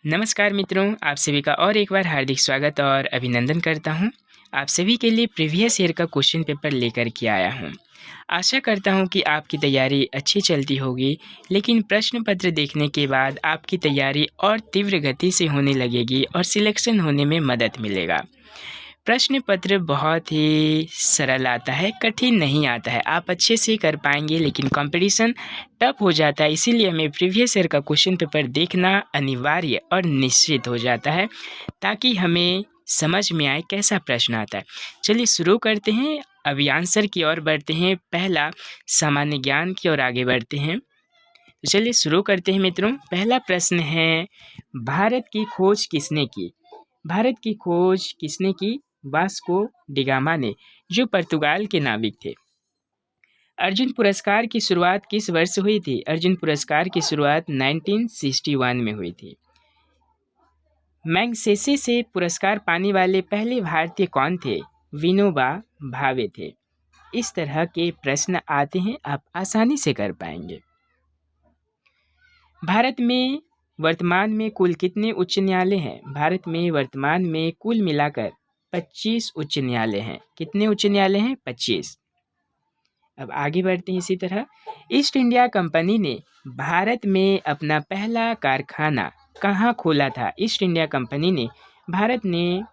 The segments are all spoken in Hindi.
नमस्कार मित्रों, आप सभी का और एक बार हार्दिक स्वागत और अभिनंदन करता हूं। आप सभी के लिए प्रीवियस ईयर का क्वेश्चन पेपर लेकर के आया हूं। आशा करता हूं कि आपकी तैयारी अच्छी चलती होगी, लेकिन प्रश्न पत्र देखने के बाद आपकी तैयारी और तीव्र गति से होने लगेगी और सिलेक्शन होने में मदद मिलेगा। प्रश्न पत्र बहुत ही सरल आता है, कठिन नहीं आता है। आप अच्छे से कर पाएंगे, लेकिन कंपटीशन टफ हो जाता है। इसीलिए हमें प्रीवियस ईयर का क्वेश्चन पेपर देखना अनिवार्य और निश्चित हो जाता है, ताकि हमें समझ में आए कैसा प्रश्न आता है। चलिए शुरू करते हैं। अभी आंसर की ओर बढ़ते हैं। पहला सामान्य ज्ञान की ओर आगे बढ़ते हैं। तो चलिए शुरू करते हैं मित्रों। पहला प्रश्न है, भारत की खोज किसने की? भारत की खोज किसने की? वास्को डिगामा ने, जो पुर्तगाल के नाविक थे। अर्जुन पुरस्कार की शुरुआत किस वर्ष हुई थी? अर्जुन पुरस्कार की शुरुआत 1961 में हुई थी। मैग्सेसे से पुरस्कार पाने वाले पहले भारतीय कौन थे? विनोबा भावे थे। इस तरह के प्रश्न आते हैं, आप आसानी से कर पाएंगे। भारत में वर्तमान में कुल कितने उच्च न्यायालय हैं? भारत में वर्तमान में कुल मिलाकर 25 उच्च न्यायालय हैं। कितने उच्च न्यायालय हैं? 25। अब आगे बढ़ते हैं। इसी तरह ईस्ट इंडिया कंपनी ने भारत में अपना पहला कारखाना कहाँ खोला था? ईस्ट इंडिया कंपनी ने भारत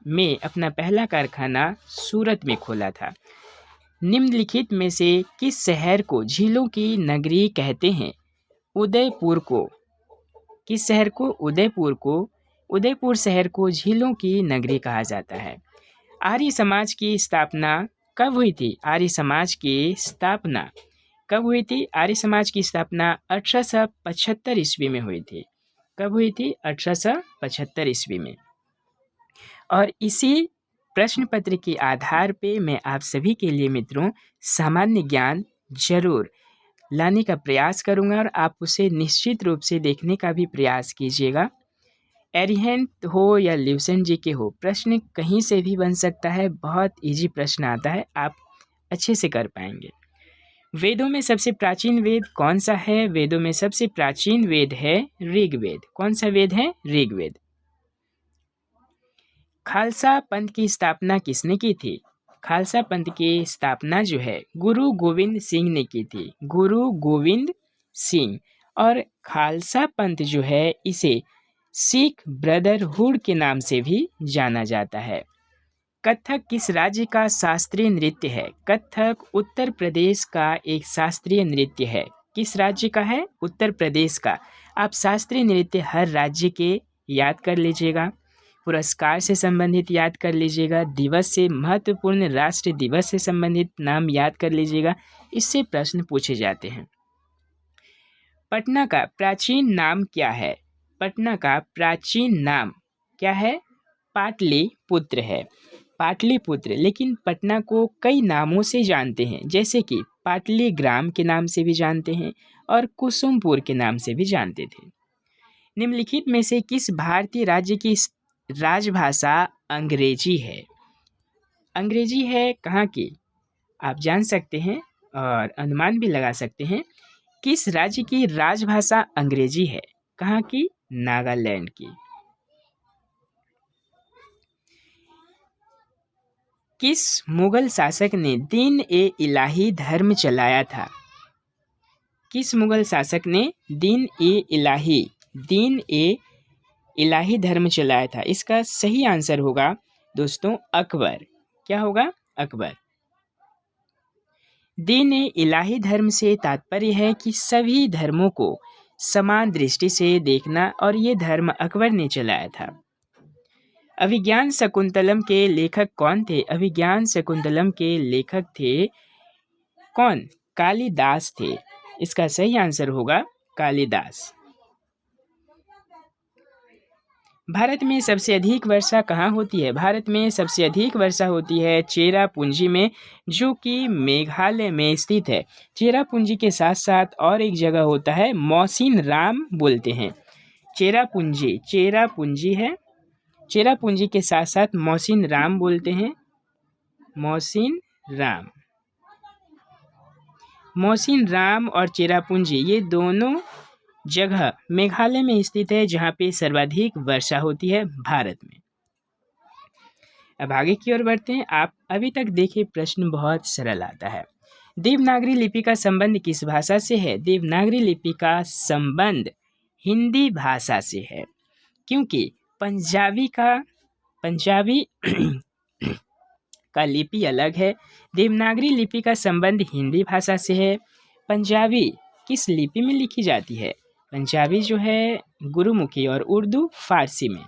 में अपना पहला कारखाना सूरत में खोला था। निम्नलिखित में से किस शहर को झीलों की नगरी कहते हैं? उदयपुर को। किस शहर को? उदयपुर को। उदयपुर शहर को झीलों की नगरी कहा जाता है। आर्य समाज की स्थापना कब हुई थी? आर्य समाज की स्थापना कब हुई थी? आर्य समाज की स्थापना 1875 ईस्वी में हुई थी। कब हुई थी? 1875 ईस्वी में। और इसी प्रश्न पत्र के आधार पे मैं आप सभी के लिए मित्रों सामान्य ज्ञान जरूर लाने का प्रयास करूंगा, और आप उसे निश्चित रूप से देखने का भी प्रयास कीजिएगा। एरिहेंट हो या ल्यूसेंट जी के हो, प्रश्न कहीं से भी बन सकता है। बहुत इजी प्रश्न आता है, आप अच्छे से कर पाएंगे। वेदों में सबसे प्राचीन वेद कौन सा है? वेदों में सबसे प्राचीन वेद है ऋग्वेद। कौन सा वेद है? ऋग्वेद। खालसा पंथ की स्थापना किसने की थी? खालसा पंथ की स्थापना जो है गुरु गोविंद सिंह ने की थी। गुरु गोविंद सिंह। और खालसा पंथ जो है इसे सिख ब्रदरहुड के नाम से भी जाना जाता है। कथक किस राज्य का शास्त्रीय नृत्य है? कथक उत्तर प्रदेश का एक शास्त्रीय नृत्य है। किस राज्य का है? उत्तर प्रदेश का। आप शास्त्रीय नृत्य हर राज्य के याद कर लीजिएगा। पुरस्कार से संबंधित याद कर लीजिएगा। दिवस से, महत्वपूर्ण राष्ट्र दिवस से संबंधित नाम याद कर लीजिएगा। इससे प्रश्न पूछे जाते हैं। पटना का प्राचीन नाम क्या है? पटना का प्राचीन नाम क्या है? पाटलिपुत्र है। पाटलिपुत्र। लेकिन पटना को कई नामों से जानते हैं, जैसे कि पाटलीग्राम के नाम से भी जानते हैं और कुसुमपुर के नाम से भी जानते थे। निम्नलिखित में से किस भारतीय राज्य की राजभाषा अंग्रेजी है? अंग्रेजी है कहाँ की? आप जान सकते हैं और अनुमान भी लगा सकते हैं। किस राज्य की राजभाषा अंग्रेजी है? कहाँ की? नागालैंड की। किस मुगल शासक ने दीन-ए-इलाही धर्म चलाया था? किस मुगल शासक ने दीन-ए-इलाही धर्म चलाया था? इसका सही आंसर होगा दोस्तों अकबर। क्या होगा? अकबर। दीन-ए-इलाही धर्म से तात्पर्य है कि सभी धर्मों को समान दृष्टि से देखना, और ये धर्म अकबर ने चलाया था। अभिज्ञान शकुंतलम के लेखक कौन थे? अभिज्ञान शकुंतलम के लेखक थे कौन? कालिदास थे। इसका सही आंसर होगा कालिदास। भारत में सबसे अधिक वर्षा कहाँ होती है? भारत में सबसे अधिक वर्षा होती है चेरापूंजी में, जो कि मेघालय में स्थित है। चेरापूंजी के साथ साथ और एक जगह होता है, मौसिन राम बोलते हैं। चेरापूंजी है। चेरापूंजी के साथ साथ मौसिन राम बोलते हैं। मौसिन राम और चेरापूंजी, ये दोनों जगह मेघालय में स्थित है जहाँ पे सर्वाधिक वर्षा होती है भारत में। अब आगे की ओर बढ़ते हैं। आप अभी तक देखे प्रश्न बहुत सरल आता है। देवनागरी लिपि का संबंध किस भाषा से है? देवनागरी लिपि का संबंध हिंदी भाषा से है, क्योंकि पंजाबी का लिपि अलग है। देवनागरी लिपि का संबंध हिंदी भाषा से है। पंजाबी किस लिपि में लिखी जाती है? पंजाबी जो है गुरुमुखी और उर्दू फारसी में।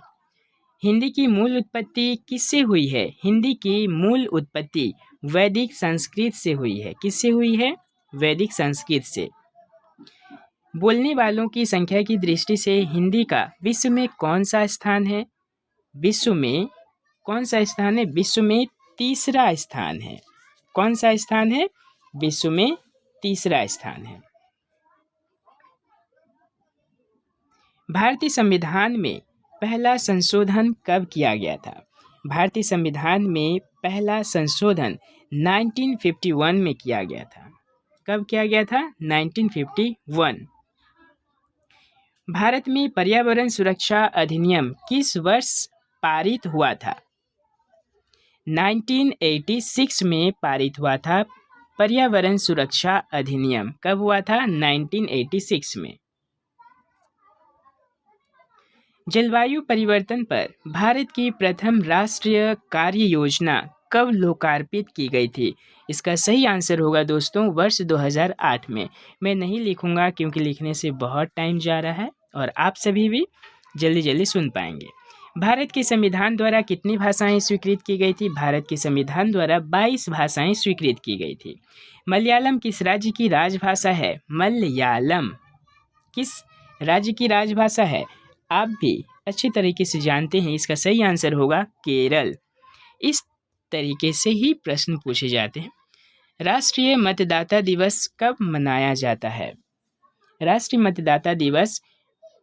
हिंदी की मूल उत्पत्ति किससे हुई है? हिंदी की मूल उत्पत्ति वैदिक संस्कृत से हुई है। किससे हुई है? वैदिक संस्कृत से। बोलने वालों की संख्या की दृष्टि से हिंदी का विश्व में कौन सा स्थान है? विश्व में कौन सा स्थान है? विश्व में तीसरा स्थान है। कौन सा स्थान है? विश्व में तीसरा स्थान है। भारतीय संविधान में पहला संशोधन कब किया गया था? भारतीय संविधान में पहला संशोधन 1951 में किया गया था। कब किया गया था? 1951। भारत में पर्यावरण सुरक्षा अधिनियम किस वर्ष पारित हुआ था? 1986 में पारित हुआ था पर्यावरण सुरक्षा अधिनियम। कब हुआ था? 1986 में। जलवायु परिवर्तन पर भारत की प्रथम राष्ट्रीय कार्य योजना कब लोकार्पित की गई थी? इसका सही आंसर होगा दोस्तों वर्ष 2008 में। मैं नहीं लिखूंगा क्योंकि लिखने से बहुत टाइम जा रहा है और आप सभी भी जल्दी जल्दी सुन पाएंगे। भारत के संविधान द्वारा कितनी भाषाएं स्वीकृत की गई थी? भारत के संविधान द्वारा 22 भाषाएं स्वीकृत की गई थी। मलयालम किस राज्य की राजभाषा है? मलयालम किस राज्य की राजभाषा है? आप भी अच्छी तरीके से जानते हैं, इसका सही आंसर होगा केरल। इस तरीके से ही प्रश्न पूछे जाते हैं। राष्ट्रीय मतदाता दिवस कब मनाया जाता है? राष्ट्रीय मतदाता दिवस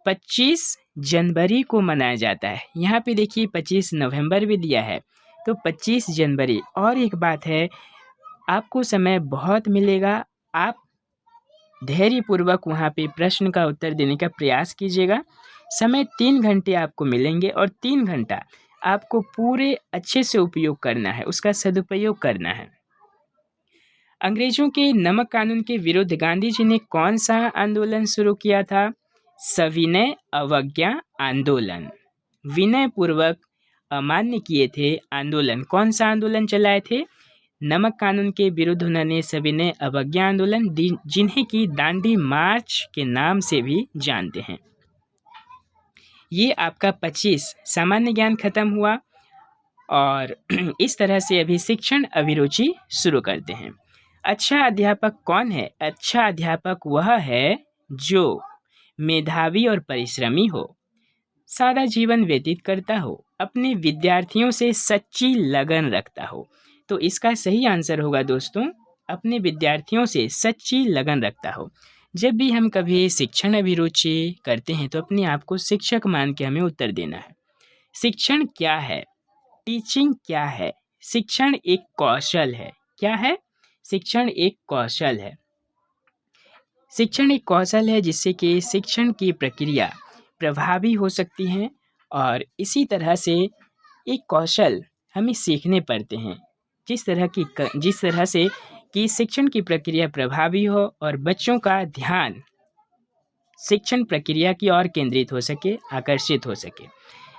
25 जनवरी को मनाया जाता है। यहाँ पे देखिए 25 नवंबर भी दिया है, तो 25 जनवरी। और एक बात है, आपको समय बहुत मिलेगा, आप धैर्यपूर्वक वहाँ पे प्रश्न का उत्तर देने का प्रयास कीजिएगा। समय 3 घंटे आपको मिलेंगे और 3 घंटा आपको पूरे अच्छे से उपयोग करना है, उसका सदुपयोग करना है। अंग्रेजों के नमक कानून के विरुद्ध गांधी जी ने कौन सा आंदोलन शुरू किया था? सविनय अवज्ञा आंदोलन। विनय पूर्वक अमान्य किए थे आंदोलन। कौन सा आंदोलन चलाए थे? नमक कानून के विरुद्ध उन्होंने सविनय अवज्ञा आंदोलन, जिन्हें की दांडी मार्च के नाम से भी जानते हैं। ये आपका 25 सामान्य ज्ञान खत्म हुआ और इस तरह से अभी शिक्षण अभिरुचि शुरू करते हैं। अच्छा अध्यापक कौन है? अच्छा अध्यापक वह है जो मेधावी और परिश्रमी हो, सादा जीवन व्यतीत करता हो, अपने विद्यार्थियों से सच्ची लगन रखता हो। तो इसका सही आंसर होगा दोस्तों, अपने विद्यार्थियों से सच्ची लगन रखता हो। जब भी हम कभी शिक्षण अभिरुचि करते हैं तो अपने आप को शिक्षक मान के हमें उत्तर देना है। शिक्षण क्या है? टीचिंग क्या है? शिक्षण एक कौशल है। क्या है? शिक्षण एक कौशल है। शिक्षण एक कौशल है जिससे कि शिक्षण की प्रक्रिया प्रभावी हो सकती है और इसी तरह से एक कौशल हमें सीखने पड़ते हैं जिस तरह से कि शिक्षण की प्रक्रिया प्रभावी हो और बच्चों का ध्यान शिक्षण प्रक्रिया की ओर केंद्रित हो सके, आकर्षित हो सके।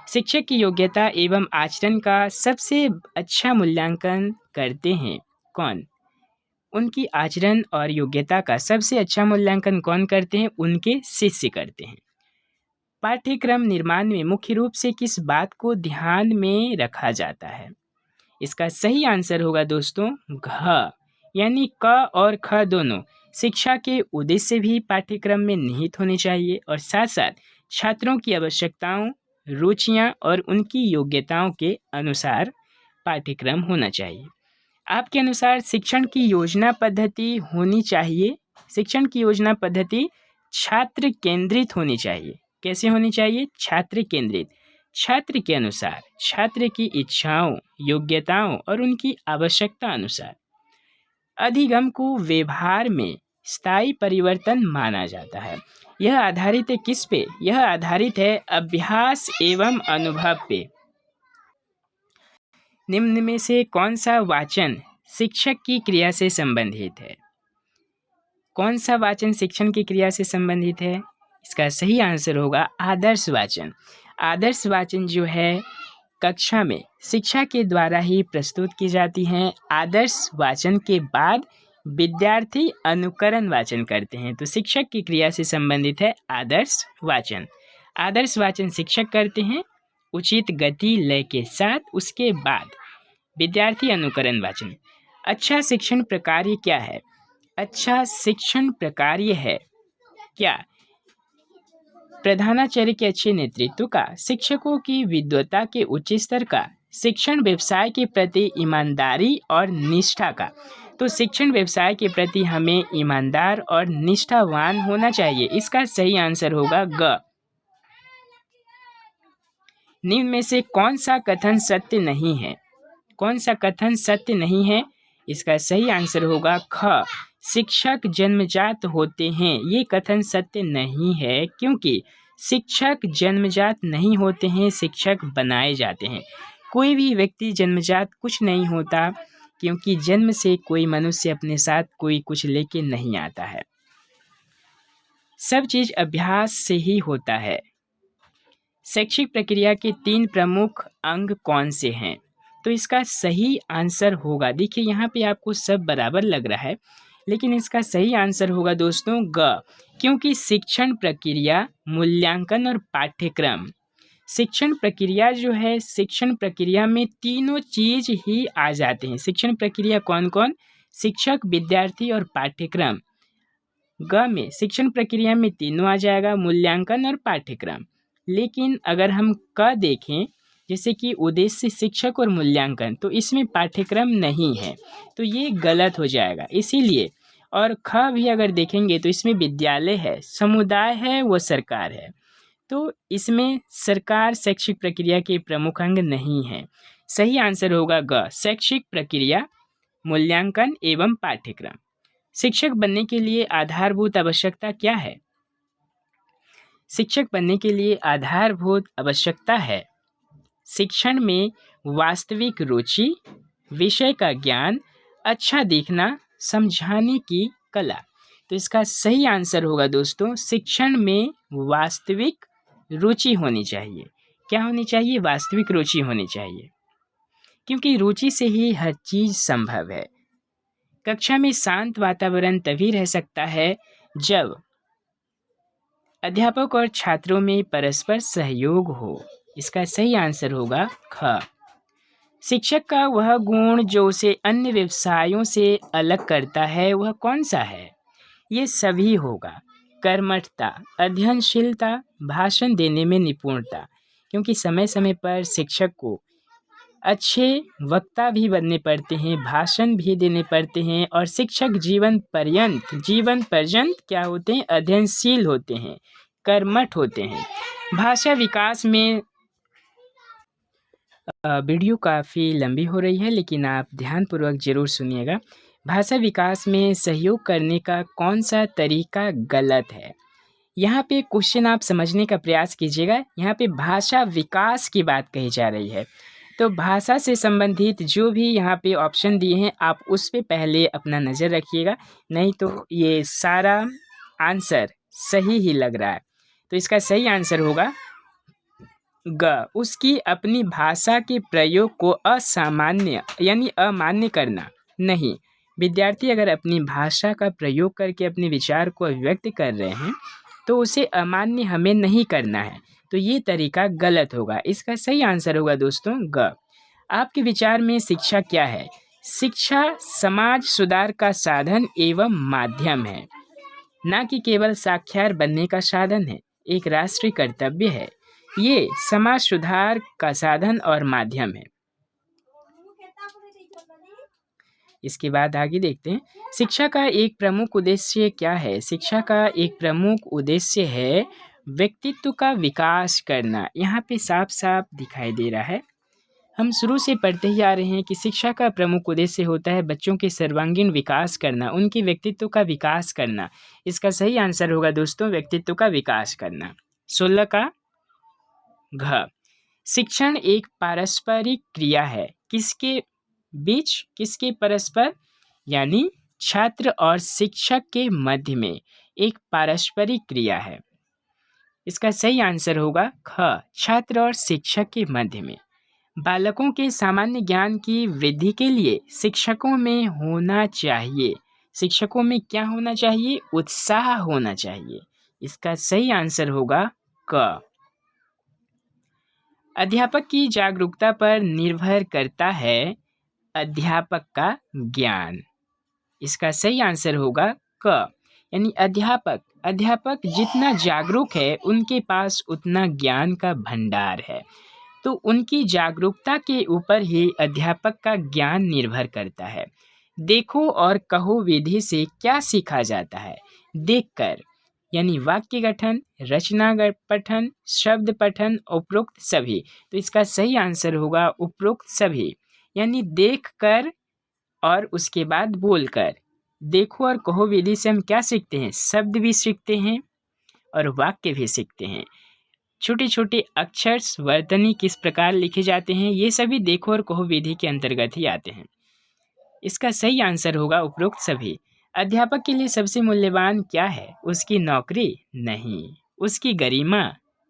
शिक्षक की योग्यता एवं आचरण का सबसे अच्छा मूल्यांकन करते हैं कौन? उनकी आचरण और योग्यता का सबसे अच्छा मूल्यांकन कौन करते हैं? उनके शिष्य करते हैं। पाठ्यक्रम निर्माण में मुख्य रूप से किस बात को ध्यान में रखा जाता है? इसका सही आंसर होगा दोस्तों घ, यानी क और ख दोनों। शिक्षा के उद्देश्य भी पाठ्यक्रम में निहित होने चाहिए और साथ साथ छात्रों की आवश्यकताओं, रुचियां और उनकी योग्यताओं के अनुसार पाठ्यक्रम होना चाहिए। आपके अनुसार शिक्षण की योजना पद्धति होनी चाहिए। शिक्षण की योजना पद्धति छात्र केंद्रित होनी चाहिए। कैसे होनी चाहिए? छात्र केंद्रित। छात्र के अनुसार, छात्र की इच्छाओं, योग्यताओं और उनकी आवश्यकता अनुसार। अधिगम को व्यवहार में स्थायी परिवर्तन माना जाता है। यह आधारित है किस पे? यह आधारित है अभ्यास एवं अनुभव पे। निम्न में से कौन सा वाचन शिक्षक की क्रिया से संबंधित है? कौन सा वाचन शिक्षण की क्रिया से संबंधित है? इसका सही आंसर होगा आदर्श वाचन। आदर्श वाचन जो है कक्षा में शिक्षा के द्वारा ही प्रस्तुत की जाती हैं। आदर्श वाचन के बाद विद्यार्थी अनुकरण वाचन करते हैं। तो शिक्षक की क्रिया से संबंधित है आदर्श वाचन। आदर्श वाचन शिक्षक करते हैं उचित गति लय के साथ, उसके बाद विद्यार्थी अनुकरण वाचन। अच्छा शिक्षण प्रकार्य क्या है? अच्छा शिक्षण प्रकार्य है क्या? प्रधानाचार्य के अच्छे नेतृत्व का, शिक्षकों की विद्वता के उच्च स्तर का, शिक्षण व्यवसाय के प्रति ईमानदारी और निष्ठा का। तो शिक्षण व्यवसाय के प्रति हमें ईमानदार और निष्ठावान होना चाहिए। इसका सही आंसर होगा ग। निम्न में से कौन सा कथन सत्य नहीं है? कौन सा कथन सत्य नहीं है? इसका सही आंसर होगा ख। शिक्षक जन्मजात होते हैं। ये कथन सत्य नहीं है, क्योंकि शिक्षक जन्मजात नहीं होते हैं, शिक्षक बनाए जाते हैं। कोई भी व्यक्ति जन्मजात कुछ नहीं होता, क्योंकि जन्म से कोई मनुष्य अपने साथ कोई कुछ लेके नहीं आता है। सब चीज अभ्यास से ही होता है। शैक्षिक प्रक्रिया के 3 प्रमुख अंग कौन से हैं? तो इसका सही आंसर होगा, देखिए यहाँ पे आपको सब बराबर लग रहा है, लेकिन इसका सही आंसर होगा दोस्तों ग, क्योंकि शिक्षण प्रक्रिया, मूल्यांकन और पाठ्यक्रम। शिक्षण प्रक्रिया जो है, शिक्षण प्रक्रिया में तीनों चीज ही आ जाते हैं। शिक्षण प्रक्रिया कौन कौन? शिक्षक, विद्यार्थी और पाठ्यक्रम। ग में शिक्षण प्रक्रिया में तीनों आ जाएगा, मूल्यांकन और पाठ्यक्रम। लेकिन अगर हम क देखें, जैसे कि उद्देश्य शिक्षक और मूल्यांकन, तो इसमें पाठ्यक्रम नहीं है, तो ये गलत हो जाएगा। इसीलिए और ख भी अगर देखेंगे तो इसमें विद्यालय है, समुदाय है, वो सरकार है, तो इसमें सरकार शैक्षिक प्रक्रिया के प्रमुख अंग नहीं है। सही आंसर होगा ग, शैक्षिक प्रक्रिया, मूल्यांकन एवं पाठ्यक्रम। शिक्षक बनने के लिए आधारभूत आवश्यकता क्या है? शिक्षक बनने के लिए आधारभूत आवश्यकता है शिक्षण में वास्तविक रुचि, विषय का ज्ञान, अच्छा दिखना, समझाने की कला। तो इसका सही आंसर होगा दोस्तों, शिक्षण में वास्तविक रुचि होनी चाहिए। क्या होनी चाहिए? वास्तविक रुचि होनी चाहिए, क्योंकि रुचि से ही हर चीज संभव है। कक्षा में शांत वातावरण तभी रह सकता है जब अध्यापक और छात्रों में परस्पर सहयोग हो। इसका सही आंसर होगा ख। शिक्षक का वह गुण जो उसे अन्य व्यवसायों से अलग करता है, वह कौन सा है? ये सभी होगा। कर्मठता, अध्ययनशीलता, भाषण देने में निपुणता, क्योंकि समय समय पर शिक्षक को अच्छे वक्ता भी बनने पड़ते हैं, भाषण भी देने पड़ते हैं, और शिक्षक जीवन पर्यंत क्या होते हैं? अध्ययनशील होते हैं, कर्मठ होते हैं। भाषा विकास में वीडियो काफ़ी लंबी हो रही है, लेकिन आप ध्यानपूर्वक ज़रूर सुनिएगा। भाषा विकास में सहयोग करने का कौन सा तरीका गलत है? यहाँ पे क्वेश्चन आप समझने का प्रयास कीजिएगा। यहाँ पे भाषा विकास की बात कही जा रही है, तो भाषा से संबंधित जो भी यहाँ पे ऑप्शन दिए हैं, आप उस पे पहले अपना नज़र रखिएगा, नहीं तो ये सारा आंसर सही ही लग रहा है। तो इसका सही आंसर होगा ग, उसकी अपनी भाषा के प्रयोग को असामान्य यानी अमान्य करना नहीं। विद्यार्थी अगर अपनी भाषा का प्रयोग करके अपने विचार को अभिव्यक्त कर रहे हैं, तो उसे अमान्य हमें नहीं करना है, तो ये तरीका गलत होगा। इसका सही आंसर होगा दोस्तों ग। आपके विचार में शिक्षा क्या है? शिक्षा समाज सुधार का साधन एवं माध्यम है, ना कि केवल साक्षर बनने का साधन है। एक राष्ट्रीय कर्तव्य है, ये समाज सुधार का साधन और माध्यम है। इसके बाद आगे देखते हैं, शिक्षा का एक प्रमुख उद्देश्य क्या है? शिक्षा का एक प्रमुख उद्देश्य है व्यक्तित्व का विकास करना। यहाँ पे साफ साफ दिखाई दे रहा है, हम शुरू से पढ़ते ही आ रहे हैं कि शिक्षा का प्रमुख उद्देश्य होता है बच्चों के सर्वांगीण विकास करना, उनके व्यक्तित्व का विकास करना। इसका सही आंसर होगा दोस्तों व्यक्तित्व का विकास करना। 16 का घ। शिक्षण एक पारस्परिक क्रिया है। किसके बीच? किसके परस्पर? यानी छात्र और शिक्षक के मध्य में एक पारस्परिक क्रिया है। इसका सही आंसर होगा ख, छात्र और शिक्षक के मध्य में। बालकों के सामान्य ज्ञान की वृद्धि के लिए शिक्षकों में होना चाहिए। शिक्षकों में क्या होना चाहिए? उत्साह होना चाहिए। इसका सही आंसर होगा क। अध्यापक की जागरूकता पर निर्भर करता है अध्यापक का ज्ञान। इसका सही आंसर होगा क। यानी अध्यापक जितना जागरूक है उनके पास उतना ज्ञान का भंडार है। तो उनकी जागरूकता के ऊपर ही अध्यापक का ज्ञान निर्भर करता है। देखो और कहो विधि से क्या सीखा जाता है? देखकर, यानी वाक्य गठन, रचना पठन, शब्द पठन, उपरोक्त सभी। तो इसका सही आंसर होगा उपरोक्त सभी, यानी देखकर और उसके बाद बोलकर। देखो और कहो विधि से हम क्या सीखते हैं? शब्द भी सीखते हैं और वाक्य भी सीखते हैं। छोटे छोटे अक्षर वर्तनी किस प्रकार लिखे जाते हैं, ये सभी देखो और कहो विधि के अंतर्गत ही आते हैं। इसका सही आंसर होगा उपरोक्त सभी। अध्यापक के लिए सबसे मूल्यवान क्या है? उसकी नौकरी? नहीं, उसकी गरिमा।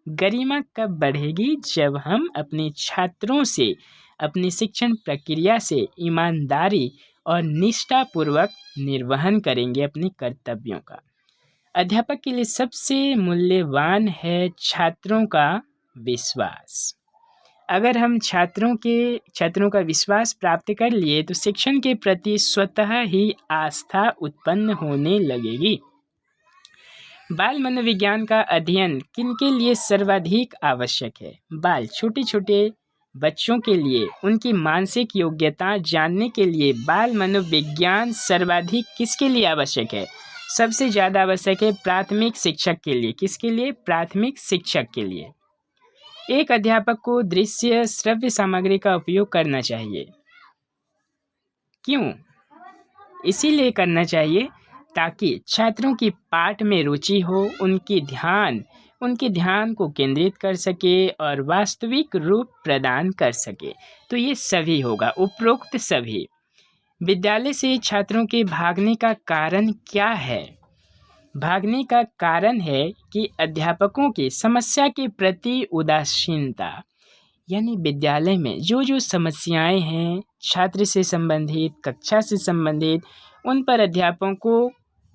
गरिमा कब बढ़ेगी? जब हम अपने छात्रों से अपनी शिक्षण प्रक्रिया से ईमानदारी और निष्ठापूर्वक निर्वहन करेंगे अपने कर्तव्यों का। अध्यापक के लिए सबसे मूल्यवान है छात्रों का विश्वास। अगर हम छात्रों का विश्वास प्राप्त कर लिए तो शिक्षण के प्रति स्वतः ही आस्था उत्पन्न होने लगेगी। बाल मनोविज्ञान का अध्ययन किनके लिए सर्वाधिक आवश्यक है? बाल, छोटे छोटे बच्चों के लिए उनकी मानसिक योग्यता जानने के लिए बाल मनोविज्ञान सर्वाधिक किसके लिए आवश्यक है? सबसे ज़्यादा आवश्यक है प्राथमिक शिक्षक के लिए। किसके लिए? प्राथमिक शिक्षक के लिए। एक अध्यापक को दृश्य श्रव्य सामग्री का उपयोग करना चाहिए। क्यों? इसीलिए करना चाहिए ताकि छात्रों की पाठ में रुचि हो, उनके ध्यान को केंद्रित कर सके और वास्तविक रूप प्रदान कर सके। तो ये सभी होगा, उपरोक्त सभी। विद्यालय से छात्रों के भागने का कारण क्या है? भागने का कारण है कि अध्यापकों की समस्या के प्रति उदासीनता। यानी विद्यालय में जो समस्याएं हैं छात्र से संबंधित, कक्षा से संबंधित, उन पर अध्यापकों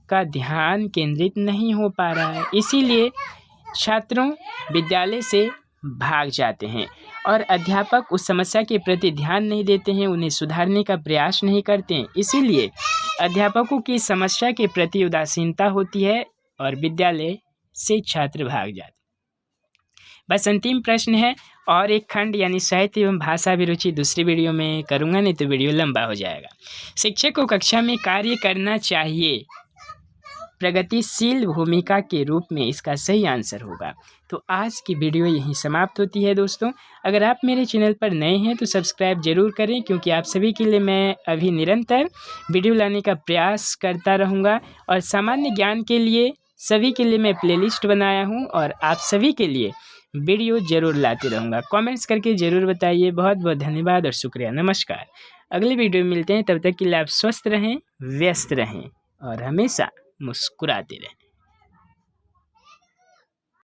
का ध्यान केंद्रित नहीं हो पा रहा है। इसीलिए छात्रों विद्यालय से भाग जाते हैं और अध्यापक उस समस्या के प्रति ध्यान नहीं देते हैं, उन्हें सुधारने का प्रयास नहीं करते हैं। इसीलिए अध्यापकों की समस्या के प्रति उदासीनता होती है और विद्यालय से छात्र भाग जाते हैं। बस अंतिम प्रश्न है और एक खंड यानी साहित्य एवं भाषा अभिरुचि दूसरी वीडियो में करूँगा, नहीं तो वीडियो लंबा हो जाएगा। शिक्षक को कक्षा में कार्य करना चाहिए प्रगतिशील भूमिका के रूप में। इसका सही आंसर होगा। तो आज की वीडियो यहीं समाप्त होती है दोस्तों। अगर आप मेरे चैनल पर नए हैं तो सब्सक्राइब जरूर करें, क्योंकि आप सभी के लिए मैं अभी निरंतर वीडियो लाने का प्रयास करता रहूँगा। और सामान्य ज्ञान के लिए सभी के लिए मैं प्लेलिस्ट बनाया हूँ और आप सभी के लिए वीडियो जरूर लाते रहूँगा। कमेंट्स करके ज़रूर बताइए। बहुत बहुत धन्यवाद और शुक्रिया। नमस्कार। अगले वीडियो में मिलते हैं, तब तक के लिए आप स्वस्थ रहें, व्यस्त रहें और हमेशा मुस्कुराते रहें।